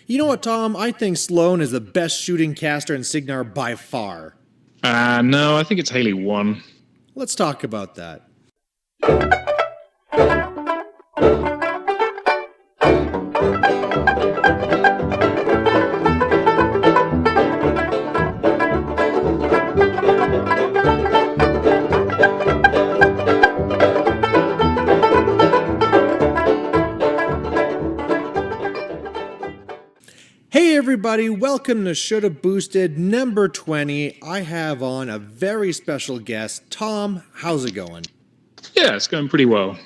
You know what, Tom? I think Sloan is the best shooting caster in Cygnar by far. No, I think it's Haley1. Let's talk about that. Hey everybody, welcome to Shoulda Boosted number 20. I have on a very special guest, Tom. How's it going? Yeah, it's going pretty well.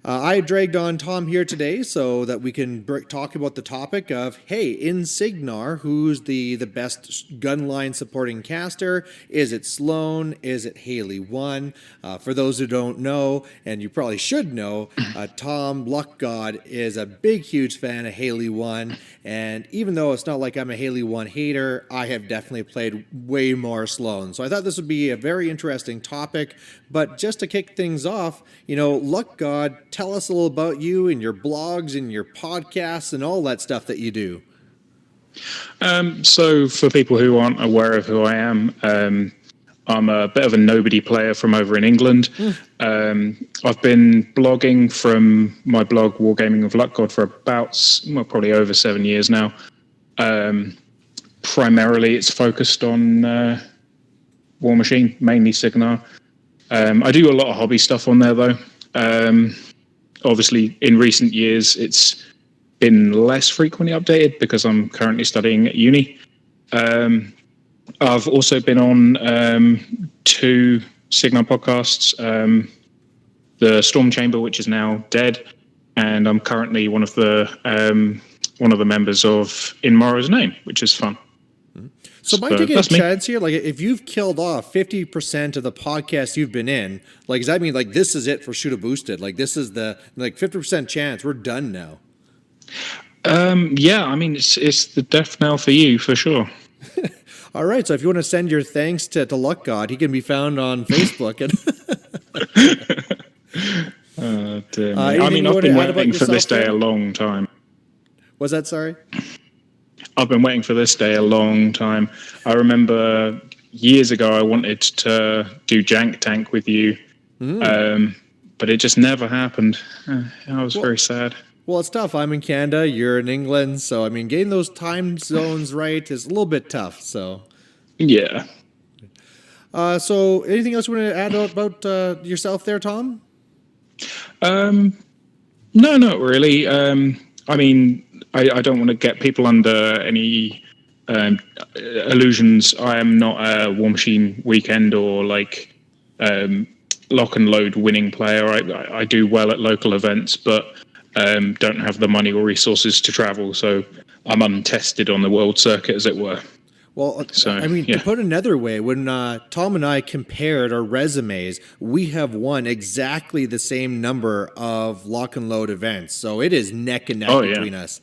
I dragged on Tom here today so that we can talk about the topic of, hey, in Cygnar, who's the best gunline supporting caster? Is it Sloan? Is it Haley1? For those who don't know, and you probably should know, Tom Luckgod is a big, huge fan of Haley1. And even though it's not like I'm a Haley1 hater, I have definitely played way more Sloan. So I thought this would be a very interesting topic. But just to kick things off, Luckgod, tell us a little about you and your blogs and your podcasts and all that stuff that you do. So for people who aren't aware of who I am, I'm a bit of a nobody player from over in England. I've been blogging from my blog Wargaming with Luckgod for about, probably over 7 years now. Primarily it's focused on War Machine, mainly Cygnar. I do a lot of hobby stuff on there though. Obviously in recent years it's been less frequently updated because I'm currently studying at uni. I've also been on 2 Cygnar podcasts, the Storm Chamber, which is now dead, and I'm currently one of the members of In Morrow's Name, which is fun. So am I taking a chance here? Like, if you've killed off 50% of the podcast you've been in, like, does that mean like this is it for Shoulda Boosted? Like, this is the 50% chance we're done now? Yeah, I mean it's the death knell for you for sure. All right, so if you want to send your thanks to Luckgod, he can be found on Facebook. Dear me. I mean, I've been waiting for this day a long time. Was that, sorry? I've been waiting for this day a long time. I remember years ago I wanted to do Jank Tank with you, but it just never happened. I was very sad. Well, it's tough. I'm in Canada, you're in England, so I mean, getting those time zones right is a little bit tough. So, yeah. So, anything else you want to add about yourself there, Tom? No, not really. I mean, I don't want to get people under any illusions. I am not a War Machine weekend or like lock and load winning player. I do well at local events, but don't have the money or resources to travel, so I'm untested on the world circuit, as it were. Well, so, I mean, to put another way, when Tom and I compared our resumes, we have won exactly the same number of lock and load events, so it is neck and neck between us.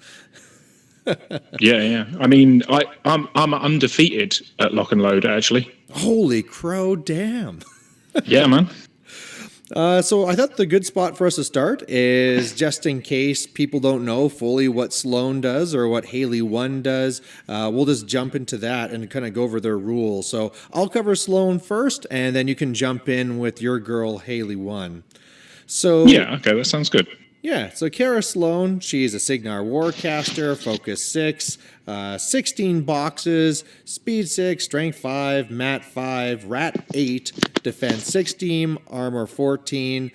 Yeah. I mean, I'm undefeated at lock and load, actually. Holy crow, damn. Yeah, man. So I thought the good spot for us to start is, just in case people don't know fully what Sloan does or what Haley1 does, we'll just jump into that and kind of go over their rules. So I'll cover Sloan first, and then you can jump in with your girl Haley1. So yeah, okay, that sounds good. Yeah, so Kara Sloan, she's a Cygnar Warcaster, Focus 6, 16 boxes, Speed 6, Strength 5, Mat 5, Rat 8, Defense 16, Armor 14.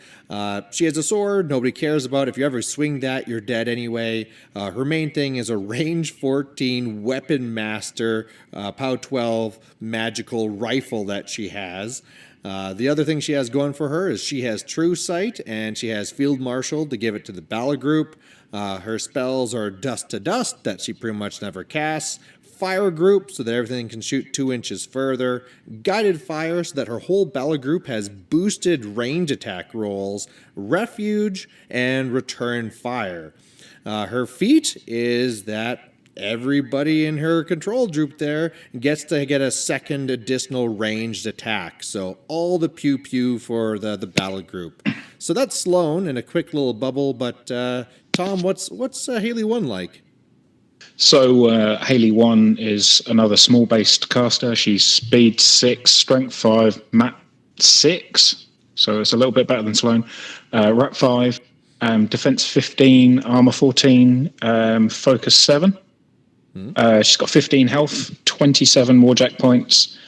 She has a sword nobody cares about. If you ever swing that, you're dead anyway. Her main thing is a Range 14 Weapon Master, POW 12 magical rifle that she has. The other thing she has going for her is she has True Sight and she has Field Marshal to give it to the Battle Group. Her spells are Dust to Dust that she pretty much never casts. Fire Group so that everything can shoot 2 inches further. Guided Fire so that her whole Battle Group has boosted range attack rolls. Refuge and Return Fire. Her feat is that everybody in her control group there gets to get a second additional ranged attack. So all the pew-pew for the battle group. So that's Sloan in a quick little bubble. But Tom, what's Haley1 like? So Haley1 is another small-based caster. She's speed 6, strength 5, mat 6. So it's a little bit better than Sloan. Rat 5, defense 15, armor 14, focus 7. She's got 15 health, 27 warjack points.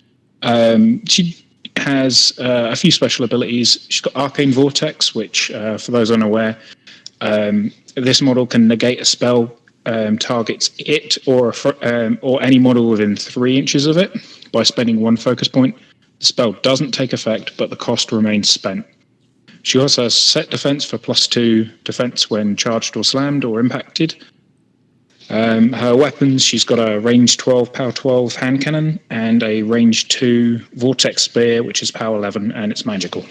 She has a few special abilities. She's got Arcane Vortex, which, for those unaware, this model can negate a spell targets it or any model within 3 inches of it by spending 1 focus point. The spell doesn't take effect, but the cost remains spent. She also has set defense for +2 defense when charged or slammed or impacted. Her weapons, she's got a range 12, power 12 hand cannon and a range 2 vortex spear, which is power 11, and it's magical.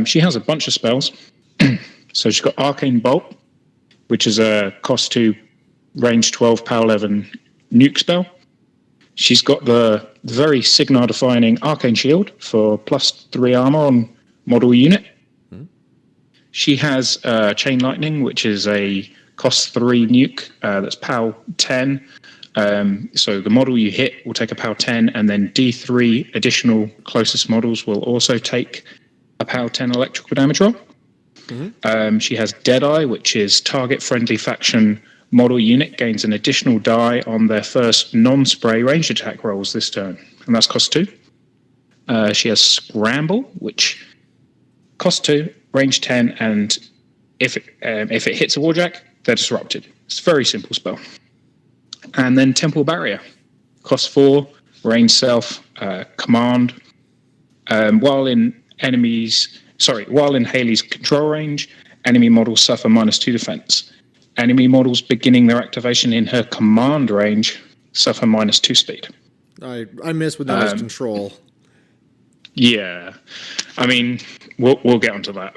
She has a bunch of spells. So she's got Arcane Bolt, which is a cost 2, range 12, power 11 nuke spell. She's got the very Cygnar defining Arcane Shield for +3 armor on model unit. She has Chain Lightning, which is a cost 3 nuke that's power 10. So the model you hit will take a power 10, and then D3 additional closest models will also take a power 10 electrical damage roll. She has Deadeye, which is target friendly faction model unit gains an additional die on their first non-spray ranged attack rolls this turn, and that's cost 2. She has Scramble, which costs 2, range 10, and if it hits a warjack, they're disrupted. It's a very simple spell. And then Temple Barrier, cost 4, range self, command. While in Haley's control range, enemy models suffer -2 defense. Enemy models beginning their activation in her command range suffer -2 speed. I miss when that was control. Yeah, I mean, we'll get onto that.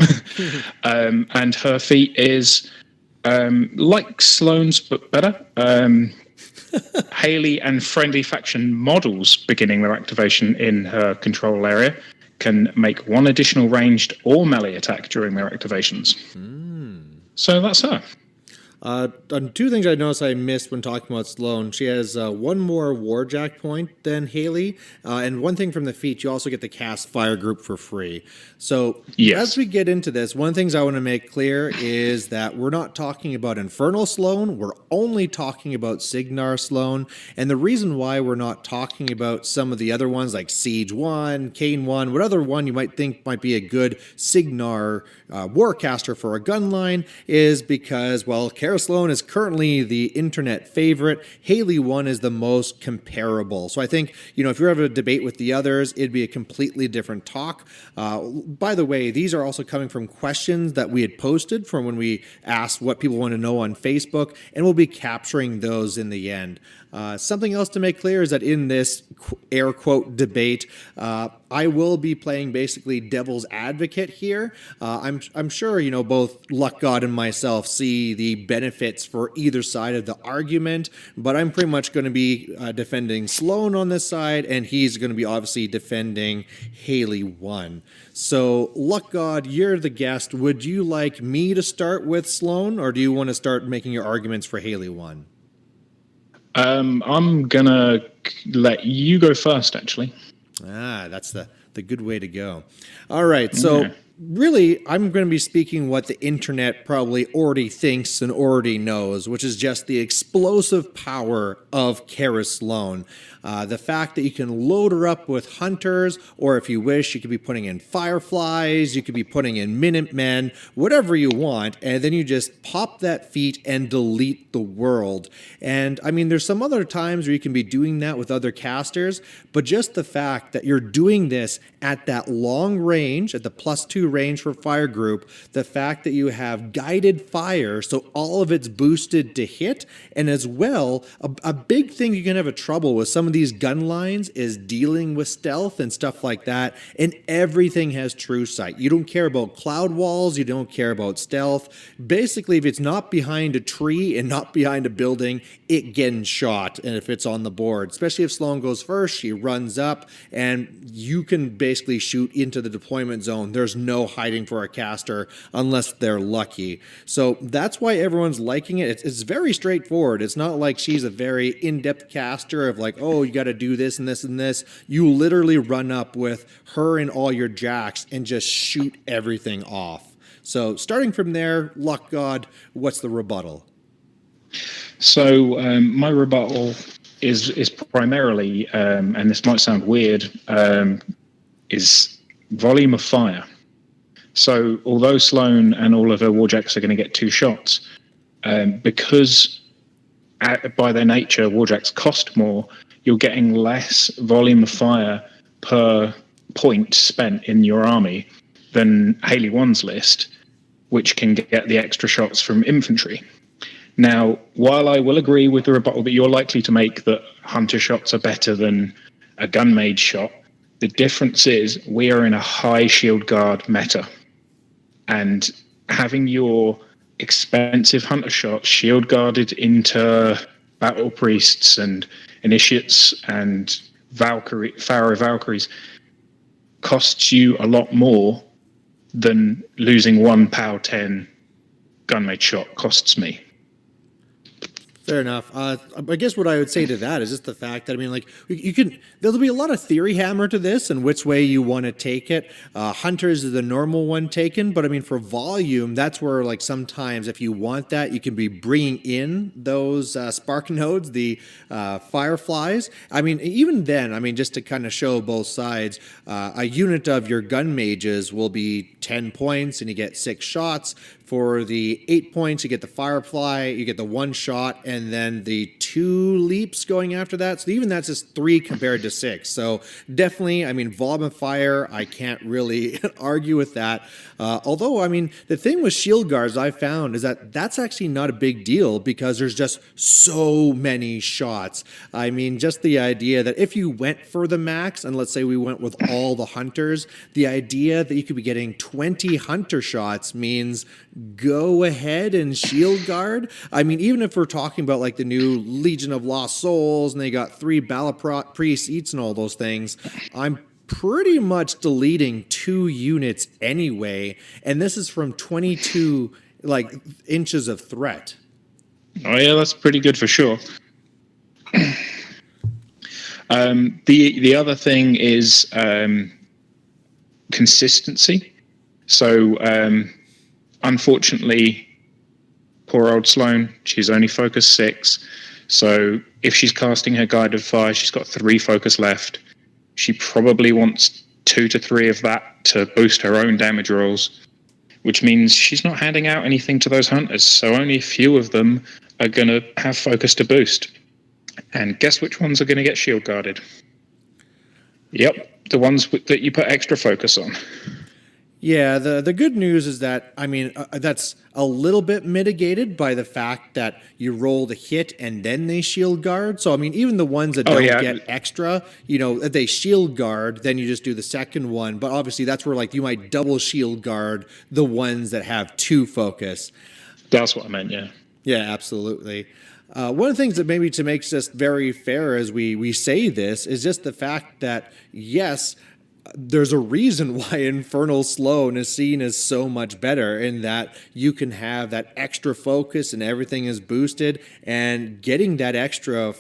And her feat is like Sloan's, but better. Haley and friendly faction models beginning their activation in her control area can make 1 additional ranged or melee attack during their activations. So that's her. 2 things I noticed I missed when talking about Sloan. She has 1 more warjack point than Haley, and 1 thing from the feat, you also get to cast Fire Group for free. So as we get into this, one of the things I want to make clear is that we're not talking about Infernal Sloan, we're only talking about Cygnar Sloan, and the reason why we're not talking about some of the other ones like Siege 1, Kane 1, what other one you might think might be a good Cygnar warcaster for a gunline is because, well, Kara Sloan is currently the internet favorite. Haley1 is the most comparable. So I think, if you ever have a debate with the others, it'd be a completely different talk. By the way, these are also coming from questions that we had posted from when we asked what people want to know on Facebook, and we'll be capturing those in the end. Something else to make clear is that in this air quote debate, I will be playing basically devil's advocate here. I'm sure, both Luckgod and myself see the benefits for either side of the argument, but I'm pretty much going to be defending Sloan on this side, and he's going to be obviously defending Haley1. So, Luckgod, you're the guest. Would you like me to start with Sloan, or do you want to start making your arguments for Haley1? I'm gonna let you go first, actually. That's the good way to go. All right, so really, I'm going to be speaking what the internet probably already thinks and already knows, which is just the explosive power of Kara Sloan. The fact that you can load her up with hunters, or if you wish, you could be putting in fireflies, you could be putting in Minutemen, whatever you want, and then you just pop that feat and delete the world. And I mean, there's some other times where you can be doing that with other casters, but just the fact that you're doing this at that long range, at the +2 range for fire group, the fact that you have guided fire, so all of it's boosted to hit, and as well, a big thing you can have a trouble with some of these gun lines is dealing with stealth and stuff like that, and everything has true sight. You don't care about cloud walls, you don't care about stealth. Basically, if it's not behind a tree and not behind a building, it gets shot, and if it's on the board, especially if Sloan goes first, she runs up, and you can basically shoot into the deployment zone. There's no no hiding for a caster unless they're lucky. So that's why everyone's liking it. It's very straightforward. It's not like she's a very in-depth caster of like, oh, you got to do this and this and this. You literally run up with her and all your jacks and just shoot everything off. So starting from there, Luckgod, what's the rebuttal? So my rebuttal is primarily, and this might sound weird, is volume of fire. So although Sloan and all of her warjacks are going to get 2 shots, because by their nature warjacks cost more, you're getting less volume of fire per point spent in your army than Haley1's list, which can get the extra shots from infantry. Now, while I will agree with the rebuttal that you're likely to make that hunter shots are better than a gun mage shot, the difference is we are in a high shield guard meta. And having your expensive hunter shots shield guarded into battle priests and initiates and Pharaoh Valkyries costs you a lot more than losing 1 POW 10 gun mage shot costs me. Fair enough. I guess what I would say to that is just the fact that, I mean, like, you can, there'll be a lot of theory hammer to this and which way you want to take it. Hunters is the normal one taken, but I mean, for volume, that's where, like, sometimes if you want that, you can be bringing in those spark nodes, the fireflies. I mean, even then, I mean, just to kind of show both sides, a unit of your gun mages will be 10 points and you get 6 shots. For the 8 points, you get the firefly, you get the 1 shot, and then the 2 leaps going after that. So even that's just 3 compared to 6. So definitely, I mean, volume of fire, I can't really argue with that. Although, I mean, the thing with shield guards I found is that that's actually not a big deal because there's just so many shots. I mean, just the idea that if you went for the max, and let's say we went with all the hunters, the idea that you could be getting 20 hunter shots means go ahead and shield guard. I mean, even if we're talking about like the new Legion of Lost Souls and they got 3 Battle Priests each and all those things, I'm pretty much deleting 2 units anyway, and this is from 22 like inches of threat. Oh yeah, that's pretty good for sure. The other thing is consistency. So unfortunately, poor old Sloan, she's only focus 6. So if she's casting her guided fire, she's got 3 focus left. She probably wants 2 to 3 of that to boost her own damage rolls, which means she's not handing out anything to those hunters. So only a few of them are going to have focus to boost. And guess which ones are going to get shield guarded? Yep, the ones that you put extra focus on. Yeah, the good news is that, I mean, that's a little bit mitigated by the fact that you roll the hit and then they shield guard. So, I mean, even the ones that don't get extra, you know, they shield guard, then you just do the second one. But obviously that's where, like, you might double shield guard the ones that have 2 focus. That's what I meant, yeah. Yeah, absolutely. One of the things that maybe to make this very fair as we say this is just the fact that, yes, there's a reason why Infernal Sloan is seen as so much better in that you can have that extra focus and everything is boosted, and getting that extra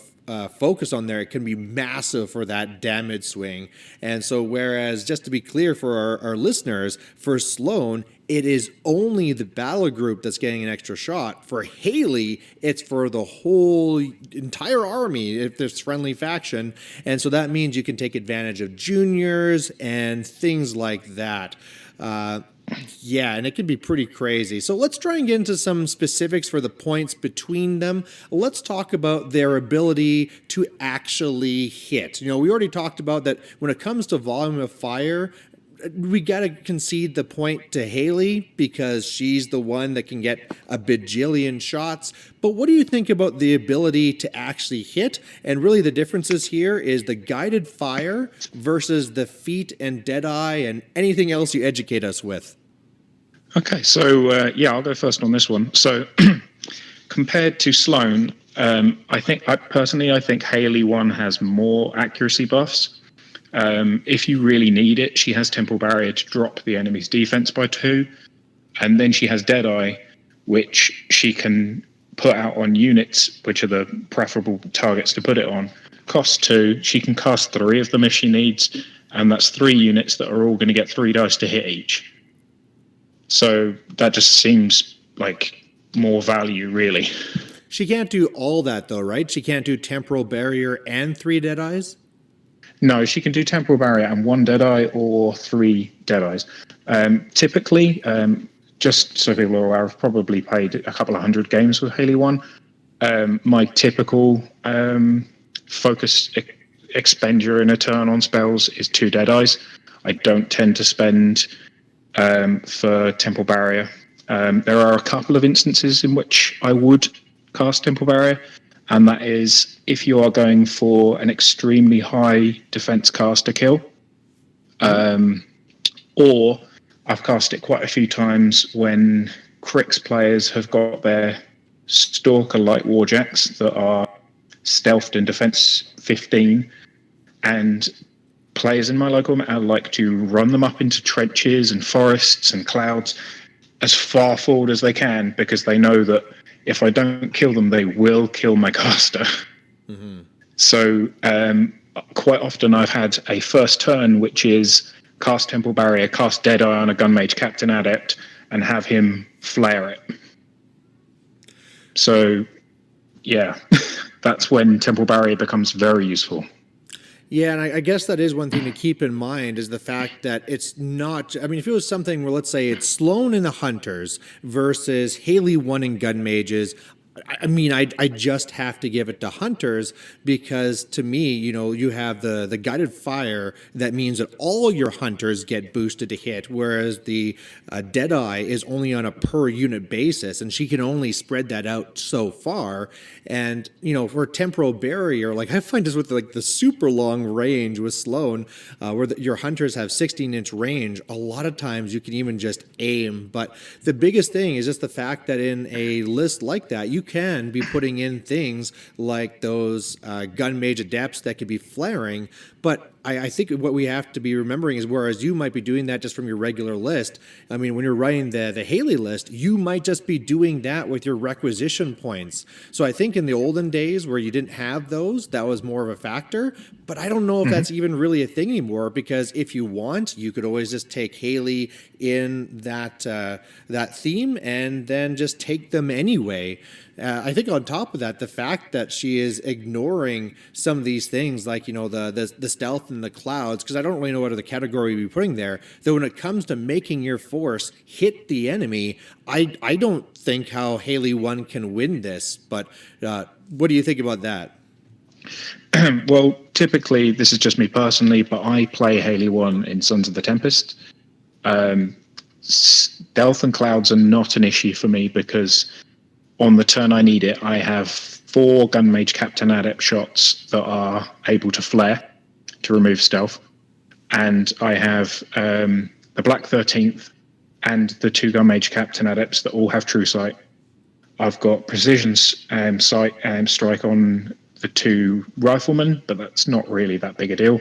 focus on there, it can be massive for that damage swing. And so whereas, just to be clear for our listeners, for Sloan, it is only the battle group that's getting an extra shot. For Haley, it's for the whole entire army if there's friendly faction. And so that means you can take advantage of juniors and things like that. Yeah, and it can be pretty crazy. So let's try and get into some specifics for the points between them. Let's talk about their ability to actually hit. You know, we already talked about that when it comes to volume of fire, we got to concede the point to Haley because she's the one that can get a bajillion shots. But what do you think about the ability to actually hit? And really the differences here is the guided fire versus the feet and Deadeye and anything else you educate us with. Okay, so yeah, I'll go first on this one. So compared to Sloan, I think Haley1 has more accuracy buffs. If you really need it, she has Temporal Barrier to drop the enemy's defense by 2. And then she has Deadeye, which she can put out on units, which are the preferable targets to put it on. Cost 2. She can cast 3 of them if she needs. And that's 3 units that are all going to get 3 dice to hit each. So that just seems like more value, really. She can't do all that, though, right? She can't do Temporal Barrier and 3 Deadeyes? No, she can do Temporal Barrier and 1 Deadeye or 3 Deadeyes. Typically, just so people are aware, I've probably played a couple of 100 games with Haley1. My typical focus expenditure in a turn on spells is 2 Deadeyes. I don't tend to spend for Temporal Barrier. There are a couple of instances in which I would cast Temporal Barrier, and that is if you are going for an extremely high defense caster kill, or I've cast it quite a few times when Crix players have got their Stalker Light Warjacks that are stealthed in defense 15, and players in my local meta like to run them up into trenches and forests and clouds as far forward as they can, because they know that if I don't kill them, they will kill my caster. Mm-hmm. So quite often I've had a first turn, which is cast Temporal Barrier, cast Deadeye on a Gunmage Captain Adept, and have him flare it. So, yeah, that's when Temporal Barrier becomes very useful. Yeah, and I guess that is one thing to keep in mind, is the fact that it's not, I mean, if it was something where, let's say, it's Sloan in the Hunters versus Haley1 in Gun Mages, I mean, I just have to give it to Hunters, because to me, you know, you have the guided fire that means that all your Hunters get boosted to hit, whereas the Deadeye is only on a per unit basis, and she can only spread that out so far. And, you know, for Temporal Barrier, like I find this with like the super long range with Sloan, where your Hunters have 16-inch range, a lot of times you can even just aim. But the biggest thing is just the fact that in a list like that, you can be putting in things like those gun mage adepts that could be flaring. But I think what we have to be remembering is, whereas you might be doing that just from your regular list, I mean, when you're writing the Haley list, you might just be doing that with your requisition points. So I think in the olden days where you didn't have those, that was more of a factor. But I don't know if that's even really a thing anymore, because if you want, you could always just take Haley in that theme and then just take them anyway. I think on top of that, the fact that she is ignoring some of these things, like, you know, the stealth and the clouds, because I don't really know what other category we'd be putting there, though when it comes to making your force hit the enemy, I don't think how Haley1 can win this. But what do you think about that? Well, typically, this is just me personally, but I play Haley1 in Sons of the Tempest. Stealth and clouds are not an issue for me, because on the turn I need it, I have 4 Gunmage Captain Adept shots that are able to flare to remove stealth. And I have the Black 13th and the 2 Gunmage Captain Adepts that all have True Sight. I've got Precision Sight and Strike on the 2 Riflemen, but that's not really that big a deal.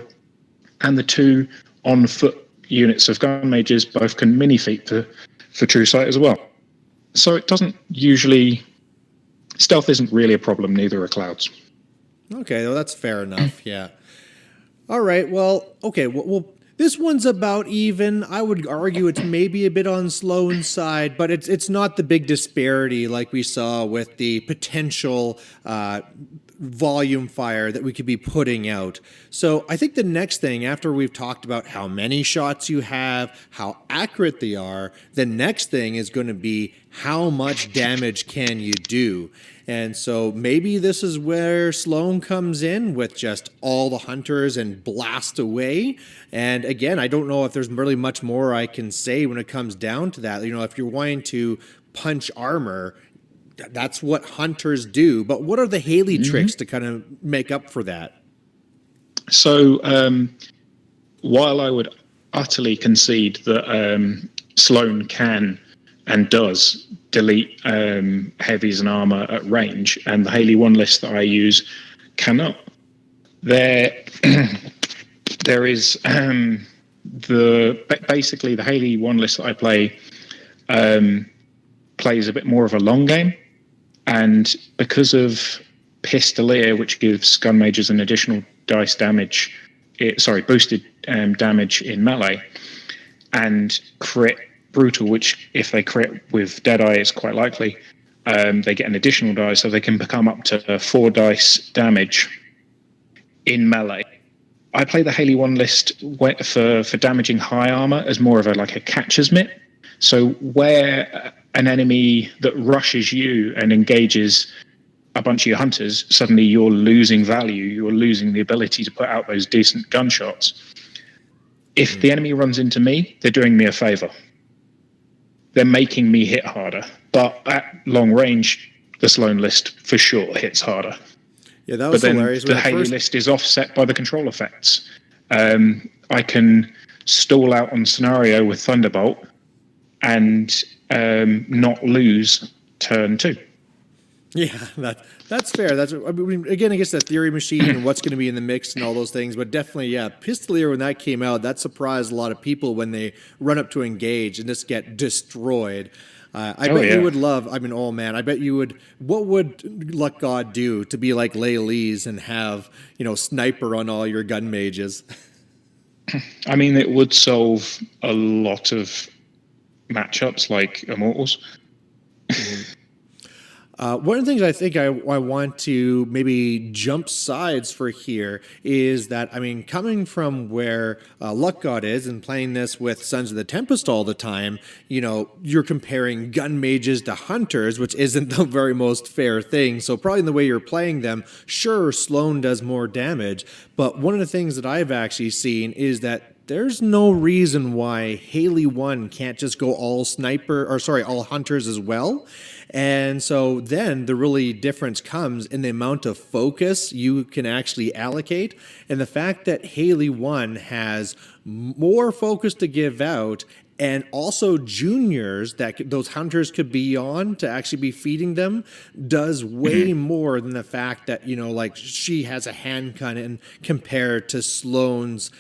And the 2 on-foot units of Gun Mages both can mini-feat for True Sight as well. So it doesn't usually... Stealth isn't really a problem, neither are clouds. Okay, well, that's fair enough, yeah. All right, well, okay, well, this one's about even. I would argue it's maybe a bit on Sloan's side, but it's not the big disparity like we saw with the potential volume fire that we could be putting out. So I think the next thing, after we've talked about how many shots you have, how accurate they are, the next thing is going to be how much damage can you do. And so maybe this is where Sloan comes in with just all the Hunters and blast away. And again, I don't know if there's really much more I can say when it comes down to that. You know, if you're wanting to punch armor, that's what Hunters do. But what are the Haley tricks to kind of make up for that? So while I would utterly concede that Sloan can and does delete heavies and armor at range, and the Haley1 list that I use cannot, there there is basically the Haley1 list that I play plays a bit more of a long game, and because of Pistolier, which gives gun mages an additional dice damage, boosted damage in melee, and crit brutal, which if they crit with Deadeye, it's quite likely they get an additional die, so they can become up to 4 dice damage in melee. I play the Haley1 list for damaging high armor as more of a catcher's mitt. So where an enemy that rushes you and engages a bunch of your hunters, suddenly you're losing value, you're losing the ability to put out those decent gunshots. If the enemy runs into me, they're doing me a favor. They're making me hit harder. But at long range, the Sloan list for sure hits harder. Yeah, that was hilarious. The Haley list is offset by the control effects. I can stall out on scenario with Thunderbolt and not lose turn 2. Yeah, that's fair. Again, I guess the theory machine and what's going to be in the mix and all those things. But definitely, yeah, Pistolier, when that came out, that surprised a lot of people when they run up to engage and just get destroyed. I bet you would love, I bet you would, what would Luckgod do to be like Leilise and have, sniper on all your gun mages? I mean, it would solve a lot of matchups like Immortals. One of the things I think I want to maybe jump sides for here is that, coming from where Luckgod is and playing this with Sons of the Tempest all the time, you're comparing gun mages to hunters, which isn't the very most fair thing. So probably in the way you're playing them, sure, Sloan does more damage. But one of the things that I've actually seen is that there's no reason why Haley1 can't just go all hunters as well. And so then the really difference comes in the amount of focus you can actually allocate. And the fact that Haley1 has more focus to give out, and also juniors that those hunters could be on to actually be feeding them, does way more than the fact that, she has a handgun compared to Sloan's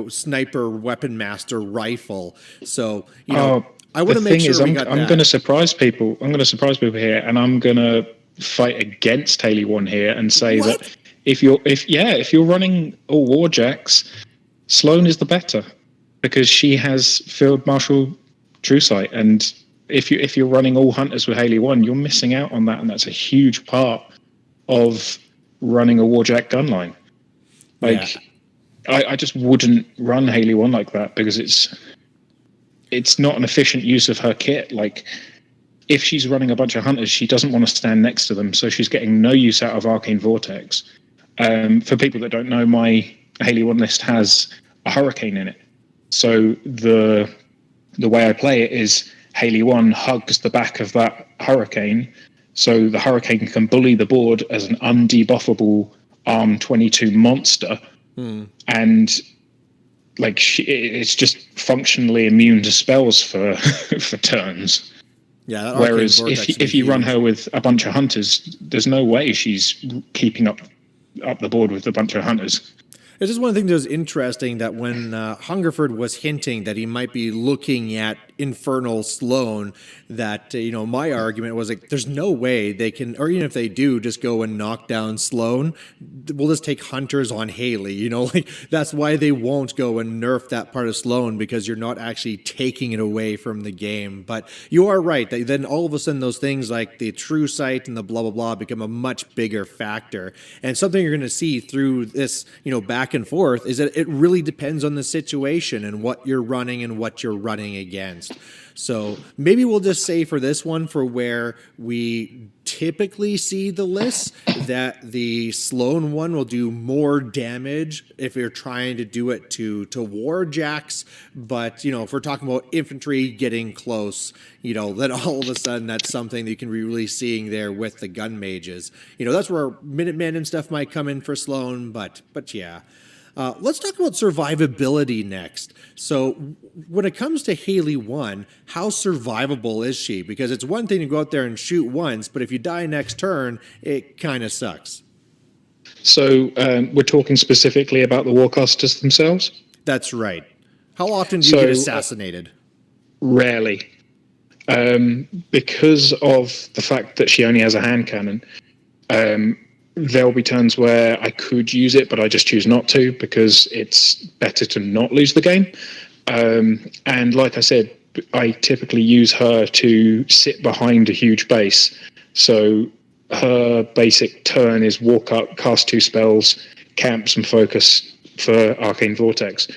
sniper weapon master rifle. So, I want to make sure I'm going to surprise people. I'm going to surprise people here, and I'm going to fight against Haley1 here and say that if you're running all warjacks, Sloan is the better because she has Field Marshal True Sight, and if you're running all hunters with Haley1, you're missing out on that, and that's a huge part of running a warjack gunline. I just wouldn't run Haley1 like that because it's not an efficient use of her kit. Like, if she's running a bunch of hunters, she doesn't want to stand next to them, so she's getting no use out of Arcane Vortex. For people that don't know, my Haley1 list has a Hurricane in it. So the way I play it is Haley1 hugs the back of that Hurricane, so the Hurricane can bully the board as an undebuffable Arm 22 monster, and it's just functionally immune to spells for turns. Yeah. Whereas if you run her with a bunch of hunters, there's no way she's keeping up the board with a bunch of hunters. It's just one thing that was interesting that when Hungerford was hinting that he might be looking at Infernal Sloan, that, my argument was like, there's no way they can, or even if they do, just go and knock down Sloan. We'll just take hunters on Haley, that's why they won't go and nerf that part of Sloan, because you're not actually taking it away from the game. But you are right, that then all of a sudden those things like the True Sight and the blah, blah, blah become a much bigger factor. And something you're going to see through this, back and forth is that it really depends on the situation and what you're running and what you're running against. So maybe we'll just say for this one, for where we typically see the list, that the Sloan one will do more damage if you're trying to do it to warjacks. But, if we're talking about infantry getting close, then all of a sudden that's something that you can be really seeing there with the gun mages. That's where Minutemen and stuff might come in for Sloan, but yeah. Let's talk about survivability next. So when it comes to Haley1, how survivable is she? Because it's one thing to go out there and shoot once, but if you die next turn, it kind of sucks. So we're talking specifically about the Warcasters themselves? That's right. How often do you get assassinated? Rarely. Because of the fact that she only has a hand cannon, there'll be turns where I could use it, but I just choose not to because it's better to not lose the game. And like I said, I typically use her to sit behind a huge base. So her basic turn is walk up, cast 2 spells, camp some focus for Arcane Vortex.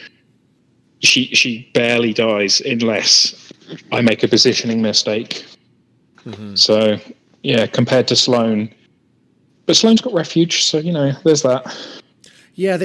She barely dies unless I make a positioning mistake. Mm-hmm. So, yeah, compared to Sloan. But Sloan's got refuge, so, there's that. Yeah,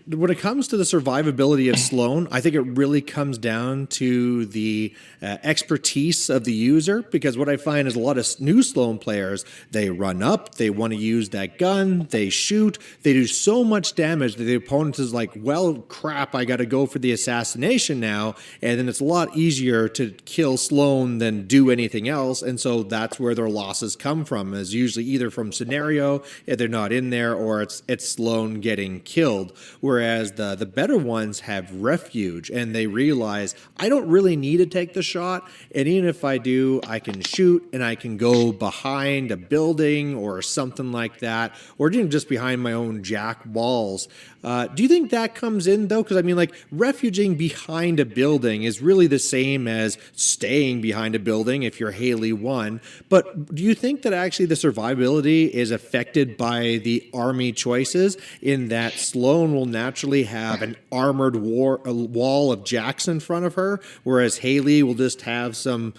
when it comes to the survivability of Sloan, I think it really comes down to the expertise of the user, because what I find is a lot of new Sloan players, they run up, they want to use that gun, they shoot, they do so much damage that the opponent is like, well, crap, I got to go for the assassination now, and then it's a lot easier to kill Sloan than do anything else, and so that's where their losses come from, is usually either from scenario, if they're not in there, or it's Sloan getting killed, whereas the better ones have refuge and they realize I don't really need to take the shot, and even if I do, I can shoot and I can go behind a building or something like that, or even just behind my own jack walls. Do you think that comes in though? Because I mean, like, refuging behind a building is really the same as staying behind a building if you're Haley1, but do you think that actually the survivability is affected by the army choices, in that Sloan will naturally have an armored wall of jacks in front of her, whereas Haley will just have some,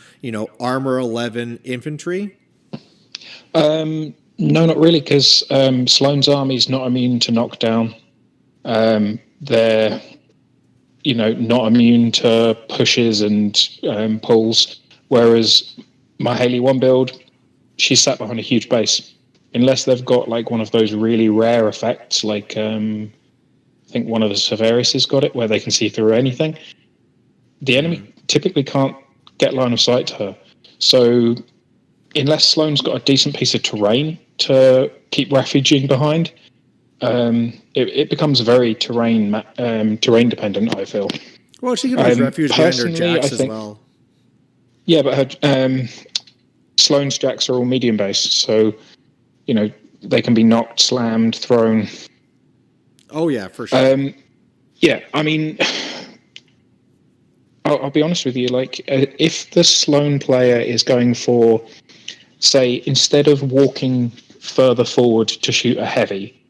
armor 11 infantry? No, not really, because Sloan's army's not immune to knockdown. They're, not immune to pushes and pulls, whereas my Haley1 build, she's sat behind a huge base. Unless they've got like one of those really rare effects, like I think one of the Severus has got it, where they can see through anything. The enemy typically can't get line of sight to her. So unless Sloan's got a decent piece of terrain to keep refuging behind, it becomes very terrain dependent, I feel. Well, she can always refuge behind her jacks as well. Yeah, but her Sloan's jacks are all medium based, so they can be knocked, slammed, thrown. Oh yeah, for sure. Yeah, I mean, I'll be honest with you. Like, if the Sloan player is going for, say, instead of walking further forward to shoot a heavy,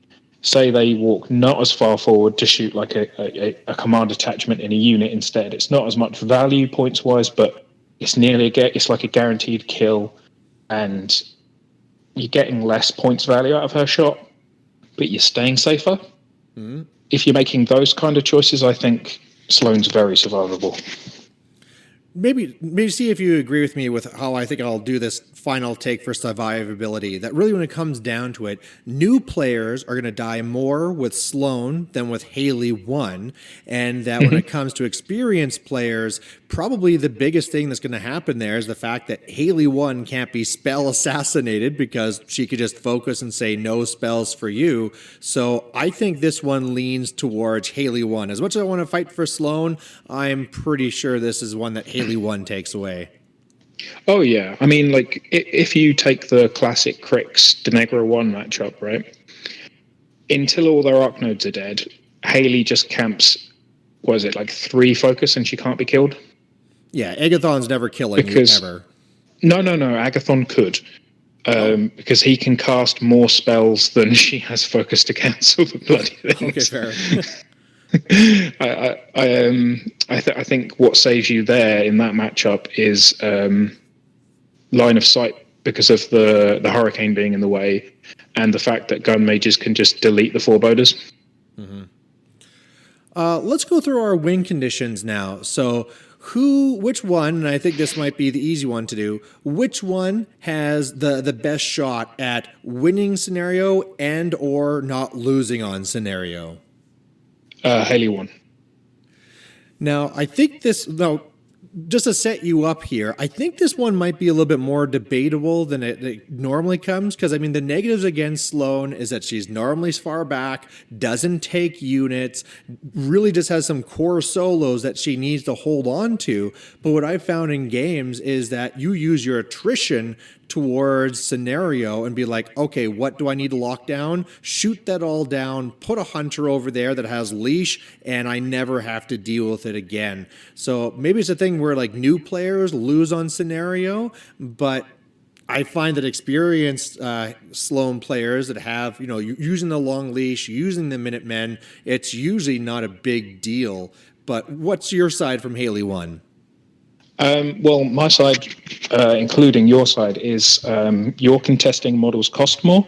say they walk not as far forward to shoot like a command attachment in a unit instead. It's not as much value points wise, but it's it's like a guaranteed kill, and you're getting less points value out of her shot, but you're staying safer. Mm-hmm. If you're making those kind of choices, I think Sloan's very survivable. Maybe see if you agree with me with how I think I'll do this final take for survivability. That really, when it comes down to it, new players are going to die more with Sloan than with Haley1, and that when it comes to experienced players, probably the biggest thing that's going to happen there is the fact that Haley1 can't be spell assassinated because she could just focus and say no spells for you. So I think this one leans towards Haley1. As much as I want to fight for Sloan, I'm pretty sure this is one that Haley1 takes away. Oh yeah, I mean, like, if you take the classic Crix Denegra 1 matchup, right? Until all their arc nodes are dead, Haley just camps, what is it, like 3 focus and she can't be killed? Yeah, Agathon's never killing you, ever. No, Agathon could. Because he can cast more spells than she has focus to cancel the bloody things. Okay, fair. I think what saves you there in that matchup is line of sight, because of the hurricane being in the way, and the fact that gun mages can just delete the foreboders. Mm-hmm. Let's go through our win conditions now. So which one, and I think this might be the easy one to do, which one has the best shot at winning scenario and or not losing on scenario? Haley1. Now, I think just to set you up here, I think this one might be a little bit more debatable than it normally comes. Because, I mean, the negatives against Sloan is that she's normally far back, doesn't take units, really just has some core solos that she needs to hold on to. But what I've found in games is that you use your attrition towards scenario and be like, okay, what do I need to lock down? Shoot that all down, put a hunter over there that has leash, and I never have to deal with it again. So maybe it's a thing where like new players lose on scenario, but I find that experienced Sloan players that have, using the long leash, using the Minutemen, it's usually not a big deal. But what's your side from Haley1? Well, my side, including your side, is your contesting models cost more,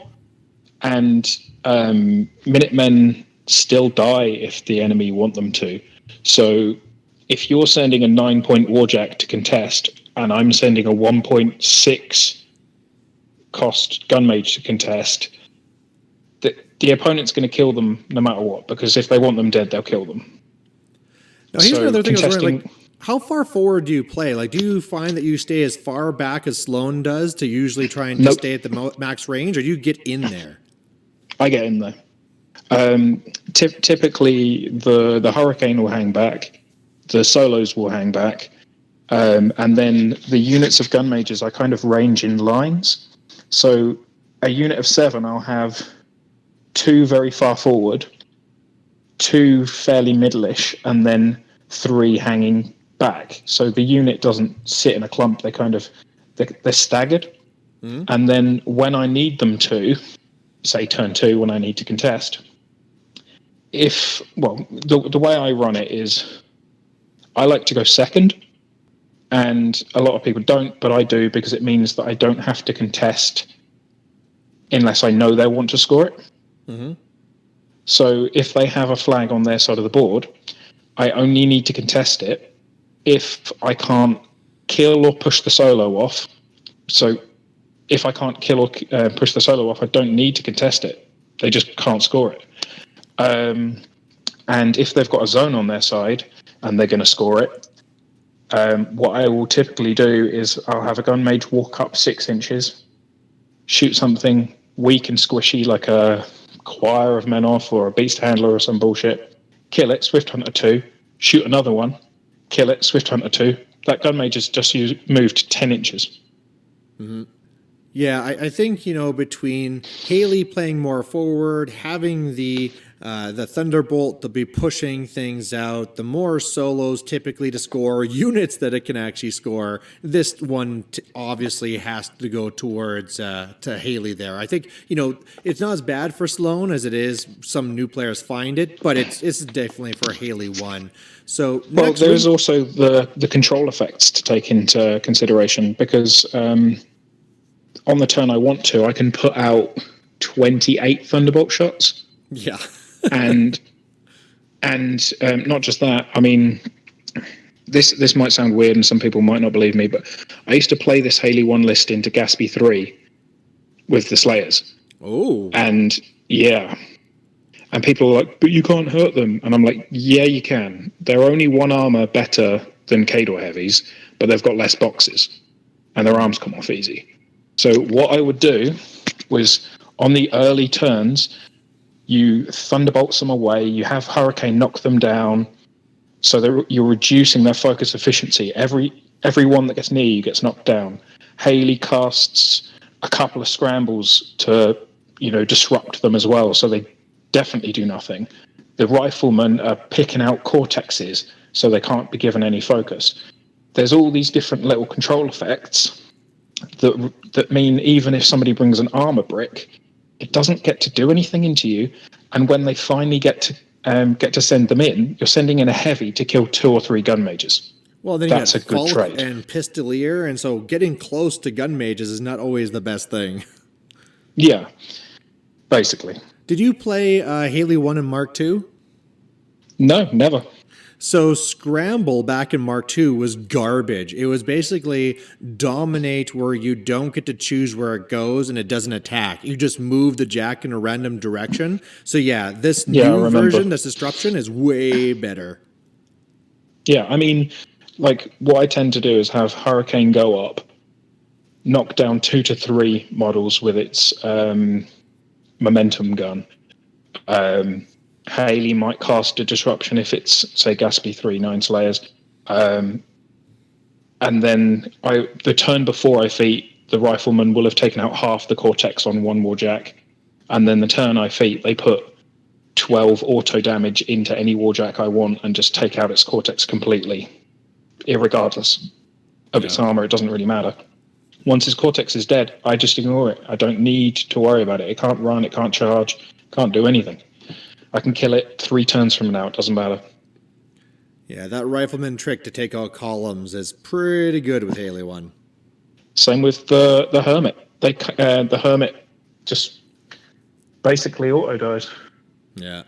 and Minutemen still die if the enemy want them to. So if you're sending a 9-point warjack to contest, and I'm sending a 1.6 cost gunmage to contest, the opponent's going to kill them no matter what, because if they want them dead, they'll kill them. Now, here's another thing I was wondering, like, how far forward do you play? Like, do you find that you stay as far back as Sloan does to usually try and just stay at the max range, or do you get in there? I get in there. Typically, the Hurricane will hang back, the solos will hang back, and then the units of gun mages I kind of range in lines. So a unit of 7, I'll have 2 very far forward, 2 fairly middle-ish, and then 3 hanging back. So the unit doesn't sit in a clump. They're staggered. Mm. And then when I need them to, say turn 2 when I need to contest, the way I run it is I like to go second, and a lot of people don't, but I do, because it means that I don't have to contest unless I know they want to score it. Mm-hmm. So if they have a flag on their side of the board, I only need to contest it if I can't kill or push the solo off. So if I can't kill or push the solo off, I don't need to contest it. They just can't score it. And if they've got a zone on their side and they're going to score it, what I will typically do is I'll have a gun mage walk up 6 inches, shoot something weak and squishy like a choir of men off or a beast handler or some bullshit, kill it, Swift Hunter 2, shoot another one, kill it, Swift Hunter 2. That gun mage has just moved 10 inches. Mm-hmm. Yeah, I think, between Haley playing more forward, having the Thunderbolt to be pushing things out, the more solos typically to score, units that it can actually score, this one obviously has to go towards to Haley there. I think, it's not as bad for Sloan as it is some new players find it, but it's definitely for Haley1. So there's also the control effects to take into consideration, because on the turn I want to, I can put out 28 Thunderbolt shots. Yeah. and not just that. I mean, this might sound weird and some people might not believe me, but I used to play this Haley1 list into Gaspy 3 with the Slayers. Oh. And yeah. And people are like, but you can't hurt them. And I'm like, yeah, you can. They're only 1 armor better than Khador heavies, but they've got less boxes and their arms come off easy. So what I would do was, on the early turns, you Thunderbolt them away, you have Hurricane knock them down, so you're reducing their focus efficiency. Every one that gets near you gets knocked down. Haley casts a couple of scrambles to, disrupt them as well, so they definitely do nothing. The riflemen are picking out cortexes, so they can't be given any focus. There's all these different little control effects that mean even if somebody brings an armor brick, it doesn't get to do anything into you. And when they finally get to send them in, you're sending in a heavy to kill 2 or 3 gun mages. Well, then that's you a good trade. And Pistolier, and so getting close to gun mages is not always the best thing. Yeah, basically. Did you play Haley1 and Mark II? No, never. So Scramble back in Mark II was garbage. It was basically dominate where you don't get to choose where it goes and it doesn't attack. You just move the jack in a random direction. So yeah, this new version, this Disruption, is way better. Yeah, I mean, like what I tend to do is have Hurricane go up, knock down 2 to 3 models with its momentum gun. Haley might cast a disruption if it's, say, Gatsby 3 9 Slayers. And then the turn before I feat, the rifleman will have taken out half the Cortex on one Warjack. And then the turn I feat, they put 12 auto damage into any Warjack I want and just take out its Cortex completely, irregardless of its armor. It doesn't really matter. Once its Cortex is dead, I just ignore it. I don't need to worry about it. It can't run, it can't charge, can't do anything. I can kill it 3 turns from now, it doesn't matter. Yeah, that rifleman trick to take out columns is pretty good with Haley1. Same with the Hermit. The Hermit just basically auto dies. Yeah.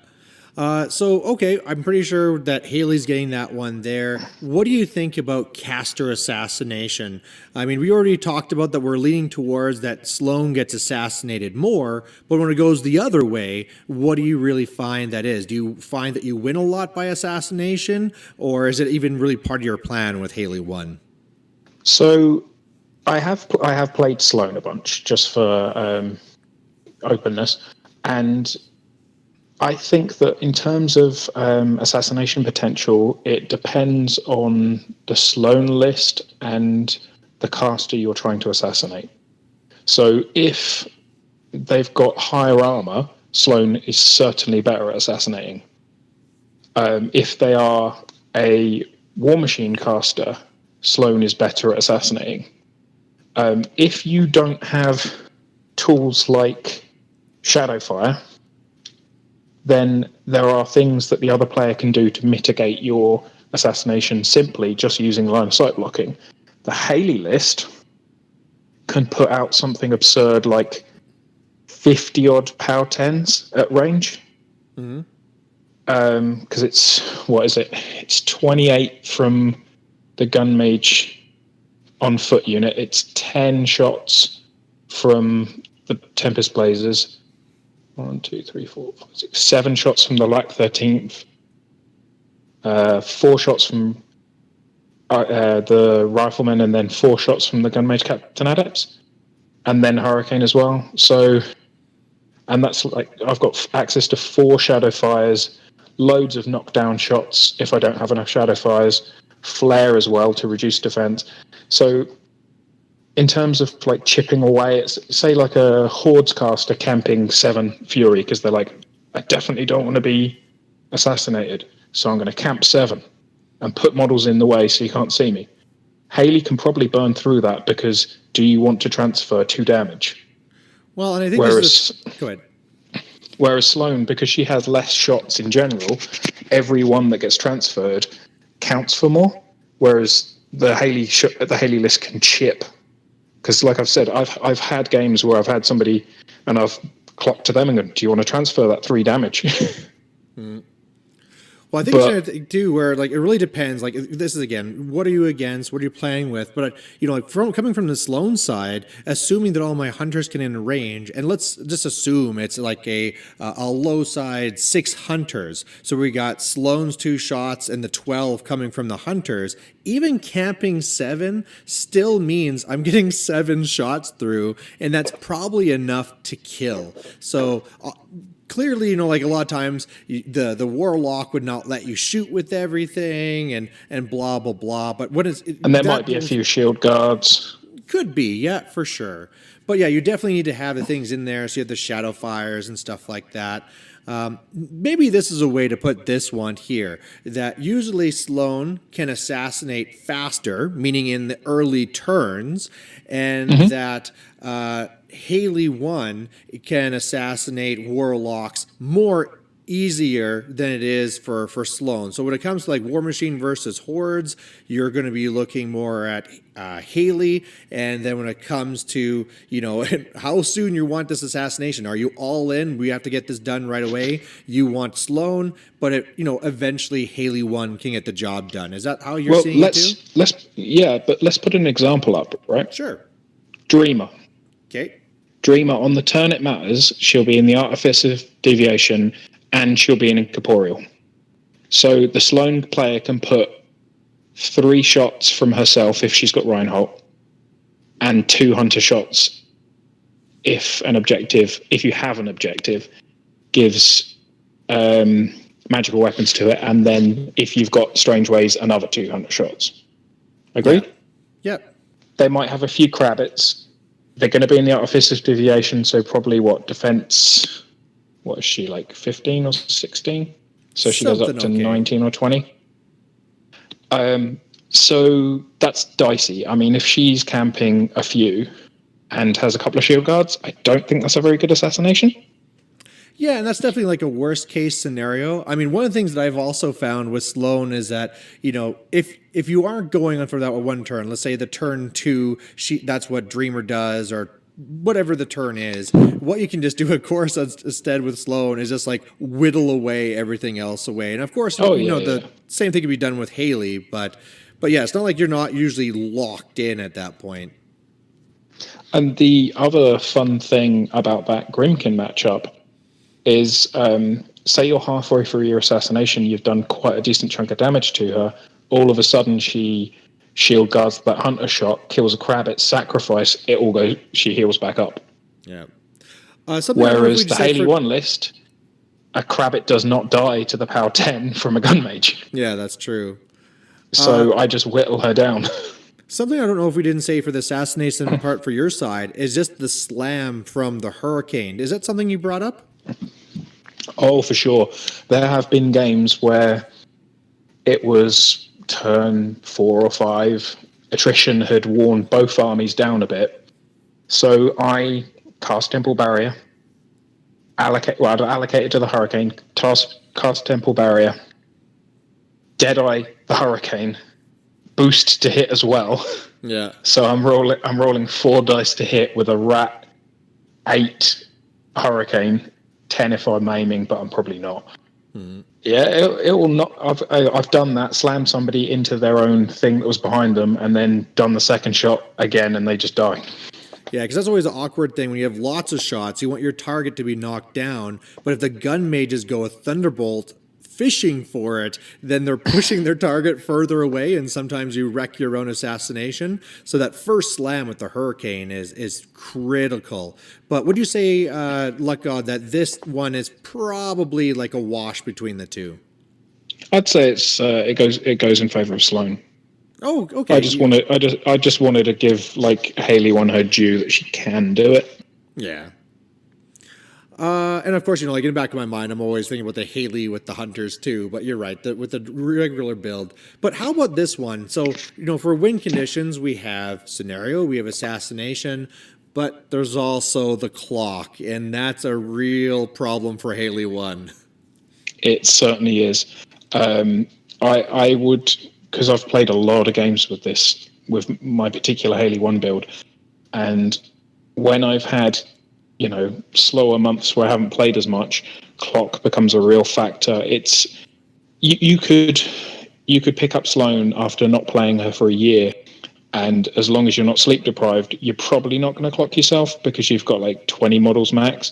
Okay, I'm pretty sure that Haley's getting that one there. What do you think about caster assassination? I mean, we already talked about that we're leaning towards that Sloan gets assassinated more, but when it goes the other way, what do you really find that is? Do you find that you win a lot by assassination, or is it even really part of your plan with Haley1? So I have played Sloan a bunch just for openness, and I think that in terms of assassination potential, it depends on the Sloan list and the caster you're trying to assassinate. So if they've got higher armor, Sloan is certainly better at assassinating. If they are a War Machine caster, Sloan is better at assassinating. If you don't have tools like Shadowfire, then there are things that the other player can do to mitigate your assassination simply just using line of sight blocking. The Haley list can put out something absurd like 50-odd power 10s at range. Because it's 28 from the gun mage on foot unit. It's 10 shots from the Tempest Blazers. 1, 2, 3, 4, 5, 6, 7 shots from the Lack 13th. 4 shots from the Rifleman, and then 4 shots from the Gunmage Captain Adepts, and then Hurricane as well. So, and that's like I've got access to 4 Shadow Fires, loads of knockdown shots if I don't have enough Shadow Fires, Flare as well to reduce defense. So, in terms of like chipping away, it's say like a Hordes caster camping 7 Fury because they're like, I definitely don't want to be assassinated, so I'm going to camp 7 and put models in the way so you can't see me. Haley can probably burn through that because do you want to transfer 2 damage? Well, and I think go ahead. Whereas Sloan, because she has less shots in general, every one that gets transferred counts for more. Whereas the Haley list can chip. Because, like I've said, I've had games where I've had somebody and I've clocked to them and gone, do you want to transfer that 3 damage? Well, I think it's going to do where like it really depends. Like this is again, what are you against? What are you playing with? But like coming from the Sloan side, assuming that all my hunters can in range, and let's just assume it's like a low side 6 hunters. So we got Sloan's 2 shots and the 12 coming from the hunters. Even camping 7 still means I'm getting 7 shots through, and that's probably enough to kill. So. Clearly, like a lot of times, the warlock would not let you shoot with everything, and blah blah blah. But and there might be a few shield guards. Could be, yeah, for sure. But yeah, you definitely need to have the things in there. So you have the shadow fires and stuff like that. Maybe this is a way to put this one here, that usually Sloan can assassinate faster, meaning in the early turns, and that Haley1 can assassinate warlocks more easier than it is for Sloan. So when it comes to like War Machine versus Hordes, you're going to be looking more at Haley. And then when it comes to, how soon you want this assassination, are you all in? We have to get this done right away. You want Sloan, but eventually Haley1 can get the job done. Is that how you're seeing it too? But let's put an example up, right? Sure. Dreamer. Okay. Dreamer, on the turn it matters, she'll be in the Artificer Deviation and she'll be in Incorporeal. So the Sloan player can put 3 shots from herself if she's got Reinhold, and 2 hunter shots if you have an objective, gives magical weapons to it, and then if you've got strange ways, another 2 hunter shots. Agreed? Yep. They might have a few crabbits. They're going to be in the artificial deviation, so probably defense, what is she, like 15 or 16? So she goes up to 19 or 20. So that's dicey. I mean, if she's camping a few and has a couple of shield guards, I don't think that's a very good assassination. Yeah, and that's definitely like a worst case scenario. I mean, one of the things that I've also found with Sloan is that, you know, if you aren't going on for that one turn, let's say the turn 2, that's what Dreamer does, or whatever the turn is, what you can just do, of course, instead with Sloan is just like whittle away everything else away. And of course, the same thing can be done with Haley, but yeah, it's not like you're not usually locked in at that point. And the other fun thing about that Grimkin matchup is, say you're halfway through your assassination, you've done quite a decent chunk of damage to her. All of a sudden, she shield guards that hunter shot, kills a crabbit, sacrifice, she heals back up. Yeah. Whereas the Haley1 list, a crabbit does not die to the power 10 from a gun mage. Yeah, that's true. So I just whittle her down. Something I don't know if we didn't say for the assassination part for your side is just the slam from the Hurricane. Is that something you brought up? Oh, for sure. There have been games where it was turn 4 or 5. Attrition had worn both armies down a bit. So I cast Temple Barrier, allocated to the Hurricane, cast Temple Barrier, Deadeye the Hurricane, boost to hit as well. Yeah. So I'm rolling 4 dice to hit with a rat, 8 Hurricane, 10 if I'm aiming, but I'm probably not. Mm-hmm. Yeah, it will not. I've done that. Slammed somebody into their own thing that was behind them, and then done the second shot again, and they just die. Yeah, because that's always an awkward thing when you have lots of shots. You want your target to be knocked down, but if the gun mages go a Thunderbolt fishing for it, then they're pushing their target further away, and sometimes you wreck your own assassination. So that first slam with the Hurricane is critical. But would you say, Luckgod, that this one is probably like a wash between the two? I'd say it goes in favor of Sloan. Oh, okay. I just wanted to give Haley1 her due that she can do it. Yeah. And of course, in the back of my mind, I'm always thinking about the Haley with the hunters too, but you're right, with the regular build. But how about this one? So, for win conditions, we have scenario, we have assassination, but there's also the clock, and that's a real problem for Haley1. It certainly is. I would, because I've played a lot of games with my particular Haley1 build, and when I've had slower months where I haven't played as much, clock becomes a real factor. It's you could pick up Sloan after not playing her for a year, and as long as you're not sleep deprived, you're probably not going to clock yourself because you've got 20 models max.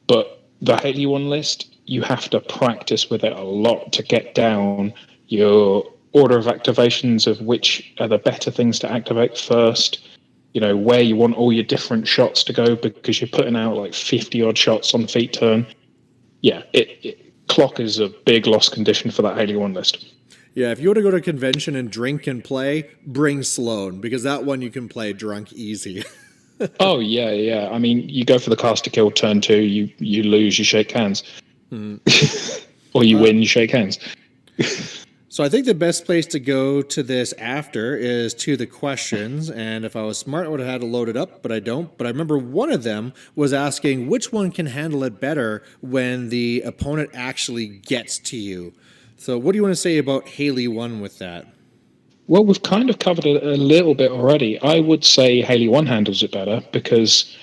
But the Haley1 list, you have to practice with it a lot to get down your order of activations of which are the better things to activate first. Where you want all your different shots to go because you're putting out 50 odd shots on feet turn. Yeah, clock is a big loss condition for that Haley1 list. Yeah, if you want to go to a convention and drink and play, bring Sloan, because that one you can play drunk easy. Oh, yeah. I mean, you go for the caster kill turn 2, you lose, you shake hands. Or you win, you shake hands. So I think the best place to go to this after is to the questions, and if I was smart, I would have had to load it up, but I don't. But I remember one of them was asking which one can handle it better when the opponent actually gets to you. So what do you want to say about Haley1 with that? Well, we've kind of covered it a little bit already. I would say Haley1 handles it better because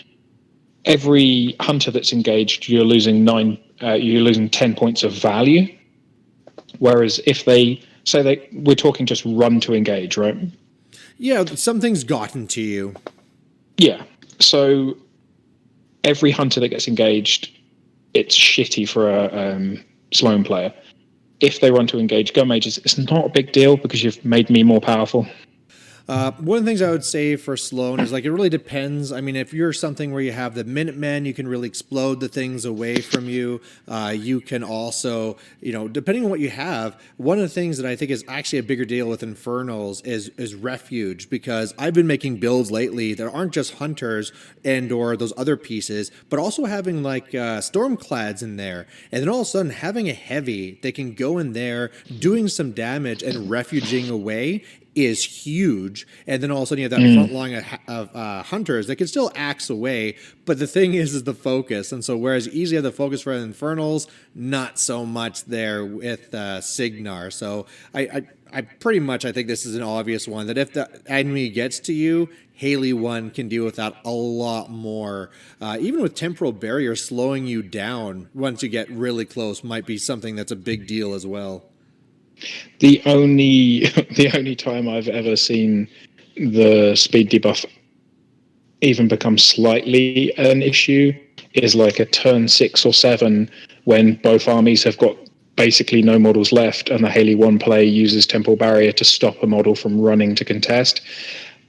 every hunter that's engaged, you're losing 10 points of value. Whereas if we're talking just run to engage, right? Yeah, something's gotten to you. Yeah. So every hunter that gets engaged, it's shitty for a Sloan player. if they want to engage gun mages, it's not a big deal because you've made me more powerful. One of the things I would say for Sloan is, like, it really depends. I mean, if you're something where you have the Minutemen, you can really explode the things away from you. You can also, depending on what you have, one of the things that I think is actually a bigger deal with Infernals is Refuge, because I've been making builds lately that aren't just Hunters and or those other pieces, but also having like Stormclads in there. And then all of a sudden having a heavy, they can go in there doing some damage and refuging away is huge. And then all of a sudden you have that front line of Hunters that can still axe away, but the thing is the focus. And so whereas you easily have the focus for Infernals, not so much there with Cygnar. So I pretty much, I think this is an obvious one, that if the enemy gets to you, Haley1 can deal with that a lot more. Even with Temporal Barrier, slowing you down once you get really close might be something that's a big deal as well. The only time I've ever seen the speed debuff even become slightly an issue is like a turn 6 or 7 when both armies have got basically no models left and the Haley1 player uses Temporal Barrier to stop a model from running to contest.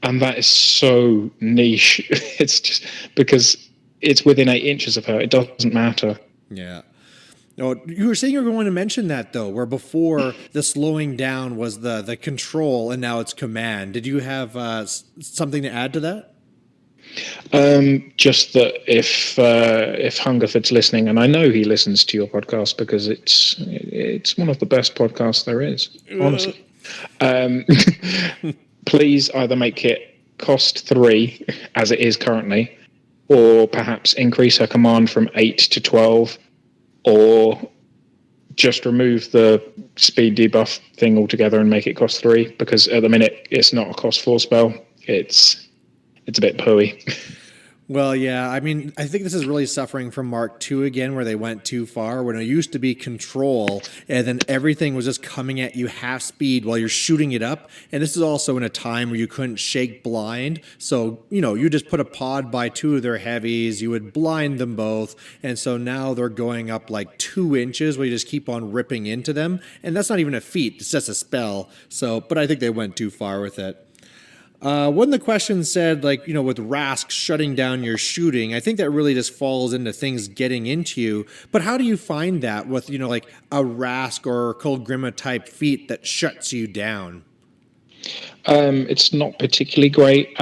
And that is so niche. It's just because it's within 8 inches of her. It doesn't matter. Yeah. No, you were saying you were going to mention that, though, where before the slowing down was the control and now it's command. Did you have something to add to that? Just that if Hungerford's listening, and I know he listens to your podcast because it's one of the best podcasts there is, honestly. Please either make it cost 3, as it is currently, or perhaps increase her command from 8 to 12, or just remove the speed debuff thing altogether and make it cost 3, because at the minute it's not a cost 4 spell. It's a bit pooey. Well, yeah, I mean, I think this is really suffering from Mark II again, where they went too far, when it used to be control, and then everything was just coming at you half speed while you're shooting it up. And this is also in a time where you couldn't shake blind. So, you just put a pod by 2 of their heavies, you would blind them both. And so now they're going up like 2 inches where you just keep on ripping into them. And that's not even a feat, it's just a spell. So, but I think they went too far with it. One of the questions said, like, with Rask shutting down your shooting, I think that really just falls into things getting into you. But how do you find that with, like a Rask or Cold Grima type feat that shuts you down? It's not particularly great.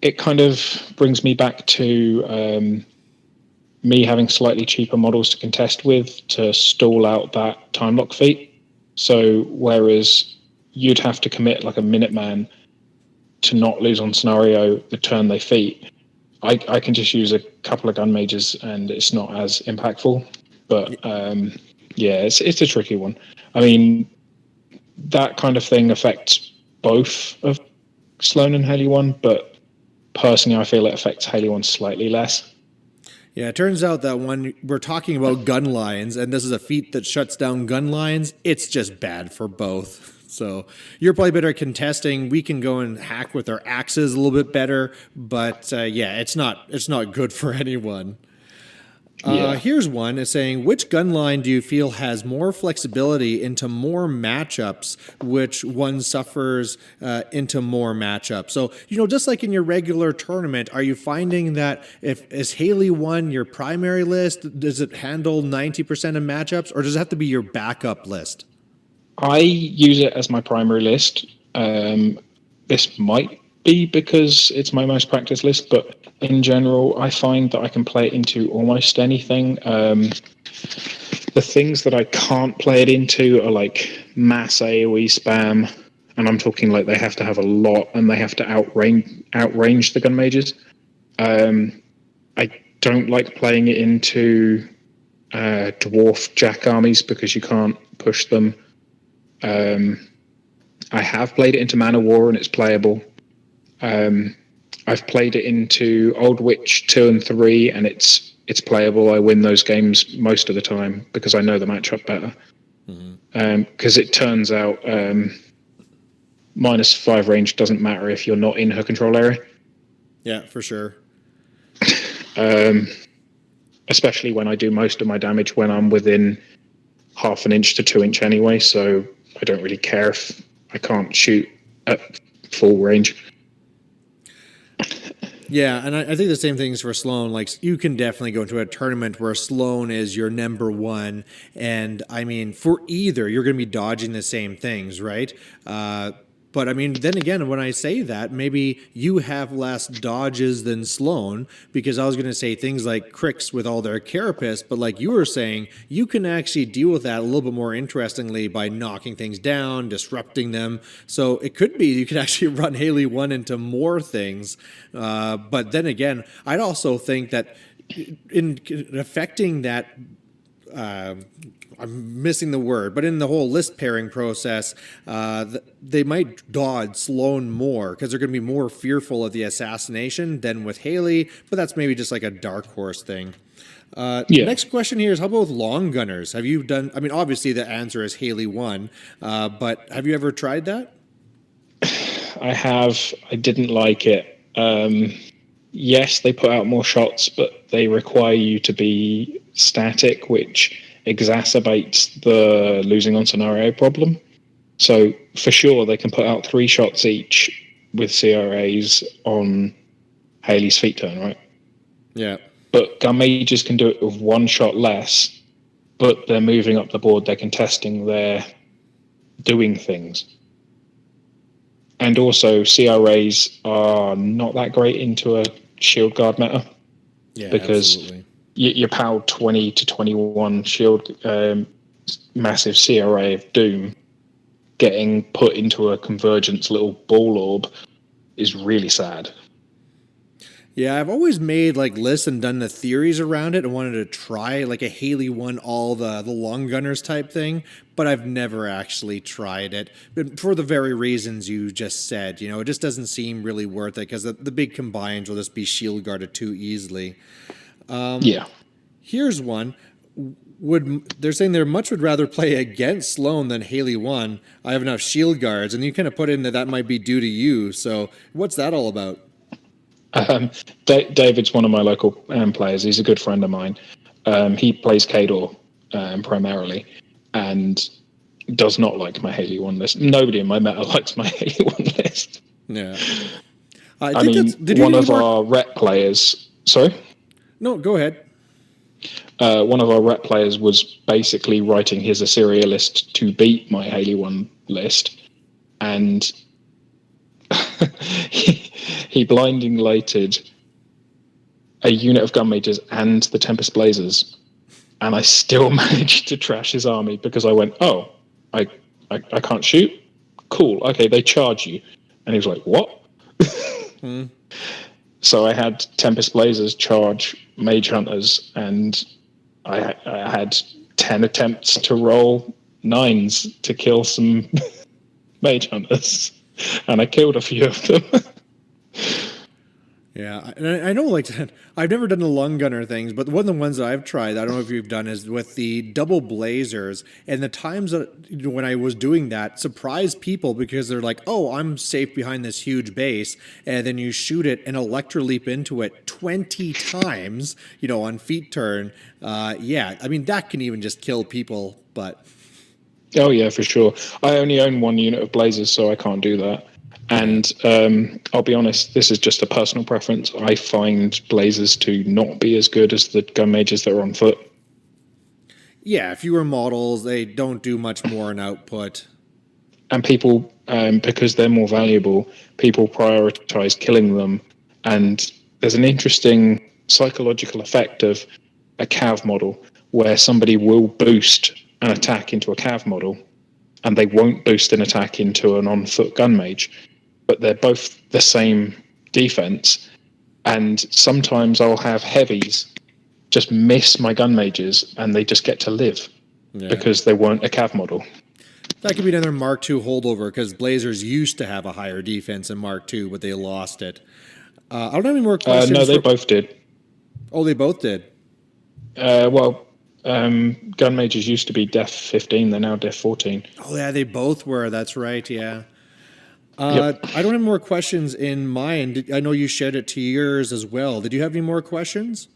It kind of brings me back to me having slightly cheaper models to contest with to stall out that time lock feat. So whereas you'd have to commit like a Minuteman to not lose on scenario the turn they feat, I can just use a couple of gun mages and it's not as impactful. But it's a tricky one. I mean, that kind of thing affects both of Sloan and Haley1, but personally I feel it affects Haley1 slightly less. Yeah, it turns out that when we're talking about gun lines, and this is a feat that shuts down gun lines, it's just bad for both. So you're probably better at contesting. We can go and hack with our axes a little bit better, but it's not good for anyone. Here's one. It's saying, which gun line do you feel has more flexibility into more matchups? Which one suffers into more matchups? So, just like in your regular tournament, are you finding that is Haley1 your primary list? Does it handle 90% of matchups, or does it have to be your backup list? I use it as my primary list. This might be because it's my most practiced list, but in general, I find that I can play it into almost anything. The things that I can't play it into are like mass AoE spam, and I'm talking like they have to have a lot and they have to outrange the gun mages. I don't like playing it into dwarf jack armies because you can't push them. I have played it into Man of War and it's playable. I've played it into Old Witch 2 and 3 and it's playable. I win those games most of the time because I know the matchup better. Because it turns out -5 range doesn't matter if you're not in her control area. Yeah, for sure. Especially when I do most of my damage when I'm within half an inch to 2 inch anyway, so I don't really care if I can't shoot at full range. Yeah, and I think the same things for Sloan. Like, you can definitely go into a tournament where Sloan is your number one, and I mean, for either, you're going to be dodging the same things, right? But I mean, then again, when I say that, maybe you have less dodges than Sloan, because I was going to say things like Cricks with all their carapace, but like you were saying, you can actually deal with that a little bit more interestingly by knocking things down, disrupting them. So it could be you could actually run Haley1 into more things. But then again, I'd also think that in affecting that, I'm missing the word, but in the whole list pairing process, they might dodge Sloan more because they're going to be more fearful of the assassination than with Haley, but that's maybe just like a dark horse thing. Next question here is, how about with long gunners? Have you done, I mean, obviously the answer is Haley1, but have you ever tried that? I have. I didn't like it. Yes, they put out more shots, but they require you to be static, which exacerbates the losing on scenario problem. So for sure, they can put out 3 shots each with CRAs on Haley's feet turn, right? Yeah. But gun mages can do it with 1 shot less, but they're moving up the board, they're contesting, they're doing things. And also, CRAs are not that great into a shield guard meta. Yeah, because absolutely. Your PAL 20 to 21 shield massive CRA of Doom getting put into a convergence little ball orb is really sad. Yeah, I've always made like lists and done the theories around it and wanted to try like a Haley1 all the long gunners type thing, but I've never actually tried it. But for the very reasons you just said, you know, it just doesn't seem really worth it because the big combines will just be shield guarded too easily. Yeah. Here's one. They're saying they much would rather play against Sloan than Haley1. I have enough shield guards, and you kind of put in that might be due to you. So what's that all about? David's one of my local players. He's a good friend of mine. He plays Kador primarily, and does not like my Haley1 list. Nobody in my meta likes my Haley1 list. Yeah. I mean, one of our rep players... Sorry? No, go ahead. One of our rep players was basically writing his Assyria list to beat my Haley1 list, and he blinding lighted a unit of gun mages and the Tempest Blazers, and I still managed to trash his army because I went, oh, I can't shoot? Cool, okay, they charge you. And he was like, what? So I had Tempest Blazers charge Mage Hunters, and I had 10 attempts to roll 9s to kill some Mage Hunters, and I killed a few of them. Yeah, and I know, like, I've never done the lung gunner things, but one of the ones that I've tried, I don't know if you've done, is with the double blazers. And the times that, you know, when I was doing that surprised people because they're like, oh, I'm safe behind this huge base. And then you shoot it and electroleap into it 20 times, you know, on feet turn. Yeah, I mean, that can even just kill people, but... Oh, yeah, for sure. I only own 1 unit of blazers, so I can't do that. And I'll be honest, this is just a personal preference. I find blazers to not be as good as the gun mages that are on foot. Yeah, fewer models, they don't do much more in output. And people, because they're more valuable, people prioritize killing them. And there's an interesting psychological effect of a cav model where somebody will boost an attack into a cav model and they won't boost an attack into an on-foot gun mage. But they're both the same defense, and sometimes I'll have heavies just miss my gun mages and they just get to live because they weren't a cav model. That could be another Mark II holdover because Blazers used to have a higher defense in Mark II, but they lost it. I don't have any more questions. No, they both did. Oh, they both did? Gun mages used to be def 15, they're now def 14. Oh, yeah, they both were. That's right, yeah. Yep. I don't have more questions in mine. I know you shared it to yours as well. Did you have any more questions?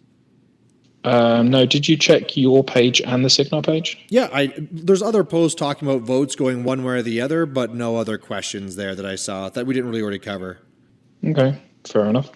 No, did you check your page and the Cygnar page? Yeah, there's other posts talking about votes going one way or the other, but no other questions there that I saw that we didn't really already cover. Okay, fair enough.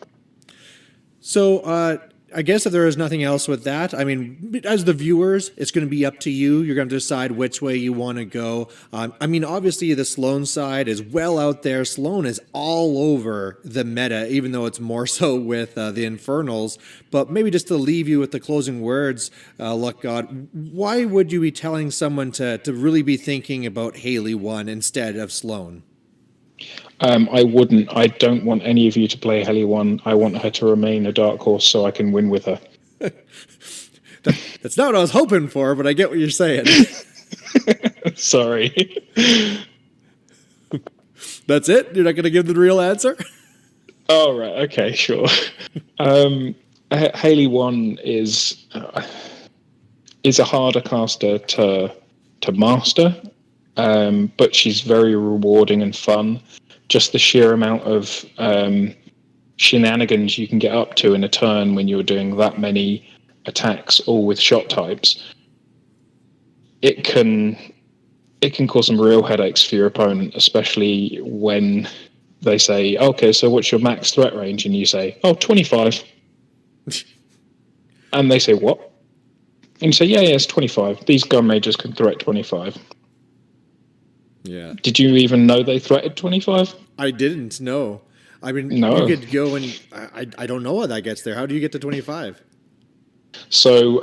So I guess if there is nothing else with that, I mean, as the viewers, it's going to be up to you. You're going to decide which way you want to go. I mean, obviously the Sloan side is well out there. Sloan is all over the meta, even though it's more so with the Infernals. But maybe just to leave you with the closing words, Luckgod, why would you be telling someone to really be thinking about Haley1 instead of Sloan? I wouldn't. I don't want any of you to play Haley1. I want her to remain a dark horse so I can win with her. That's not what I was hoping for, but I get what you're saying. Sorry. That's it? You're not going to give the real answer? Oh, right. Okay, sure. Haley1 is a harder caster to master, but she's very rewarding and fun. Just the sheer amount of shenanigans you can get up to in a turn when you're doing that many attacks, all with shot types, it can cause some real headaches for your opponent, especially when they say, okay, so what's your max threat range? And you say, 25. And they say, what? And you say, yeah, it's 25. These gun majors can threat 25. Yeah. Did you even know they threatened 25? I didn't know. I mean, No. you could go and I don't know how that gets there. How do you get to 25? So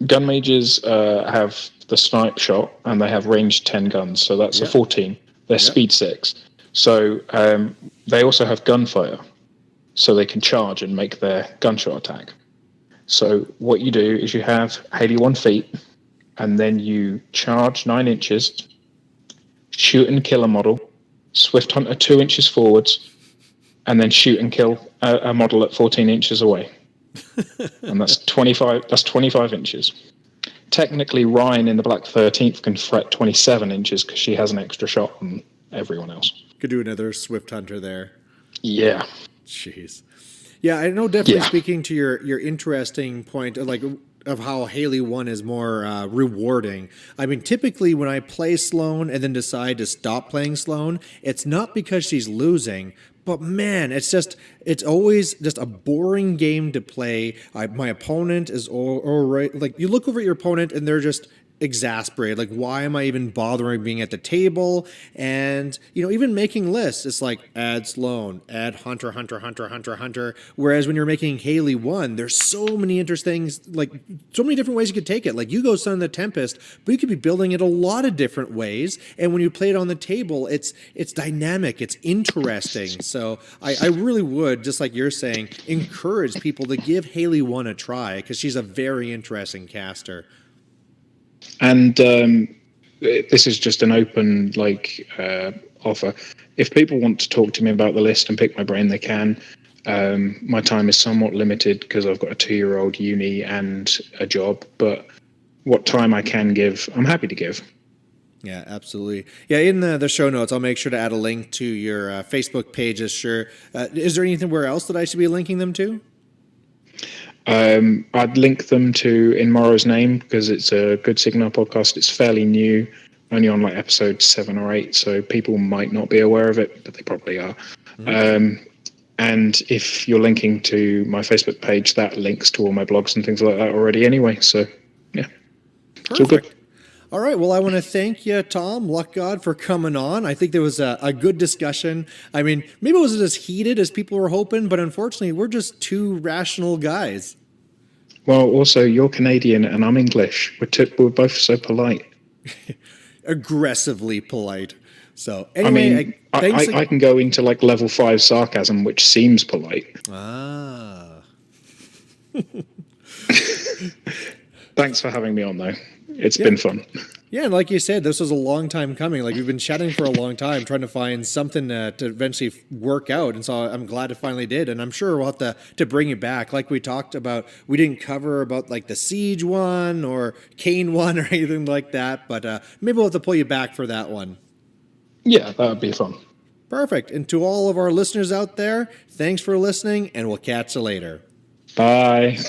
gun majors have the snipe shot and they have range 10 guns. So that's a 14. They're speed 6. So they also have gunfire. So they can charge and make their gunshot attack. So what you do is you have Haley1 feet, and then you charge 9 inches, shoot and kill a model, Swift Hunter 2 inches forwards, and then shoot and kill a model at 14 inches away. And that's 25. That's 25 inches. Technically, Ryan in the Black 13th can threat 27 inches because she has an extra shot on everyone else. Could do another Swift Hunter there. Yeah. Jeez. Yeah, I know. Definitely speaking to your interesting point, of how Haley1 is more rewarding. I mean, typically when I play Sloan and then decide to stop playing Sloan, it's not because she's losing, but man, it's always just a boring game to play. My opponent is all right. Like, you look over at your opponent and they're just exasperated. Like, why am I even bothering being at the table? And, even making lists, it's like add Sloan, add Hunter. Whereas when you're making Haley1, there's so many interesting things, like so many different ways you could take it. Like, you go Son of the Tempest, but you could be building it a lot of different ways. And when you play it on the table, it's dynamic, it's interesting. So I really would, just like you're saying, encourage people to give Haley1 a try, because she's a very interesting caster. And this is just an open offer. If people want to talk to me about the list and pick my brain, they can. My time is somewhat limited because I've got a 2-year-old uni and a job, but what time I can give, I'm happy to give. Yeah, absolutely. Yeah, in the show notes, I'll make sure to add a link to your Facebook pages. Sure. Is there anything else that I should be linking them to? I'd link them to In Morrow's Name because it's a good Cygnar podcast. It's fairly new, only on episode 7 or 8, so people might not be aware of it, but they probably are. Mm-hmm. And if you're linking to my Facebook page, that links to all my blogs and things like that already anyway. So, yeah, it's all good. All right. Well, I want to thank you, Tom Luckgod, for coming on. I think there was a good discussion. I mean, maybe it wasn't as heated as people were hoping, but unfortunately, we're just two rational guys. Well, also, you're Canadian and I'm English. We're both so polite. Aggressively polite. So, anyway, I can go into level 5 sarcasm, which seems polite. Ah. Thanks for having me on, though. It's been fun. Yeah, and like you said, this was a long time coming. Like, we've been chatting for a long time, trying to find something to eventually work out. And so I'm glad it finally did. And I'm sure we'll have to bring you back. Like we talked about, we didn't cover about the Siege one or Kane one or anything like that. But maybe we'll have to pull you back for that one. Yeah, that would be fun. Perfect. And to all of our listeners out there, thanks for listening, and we'll catch you later. Bye.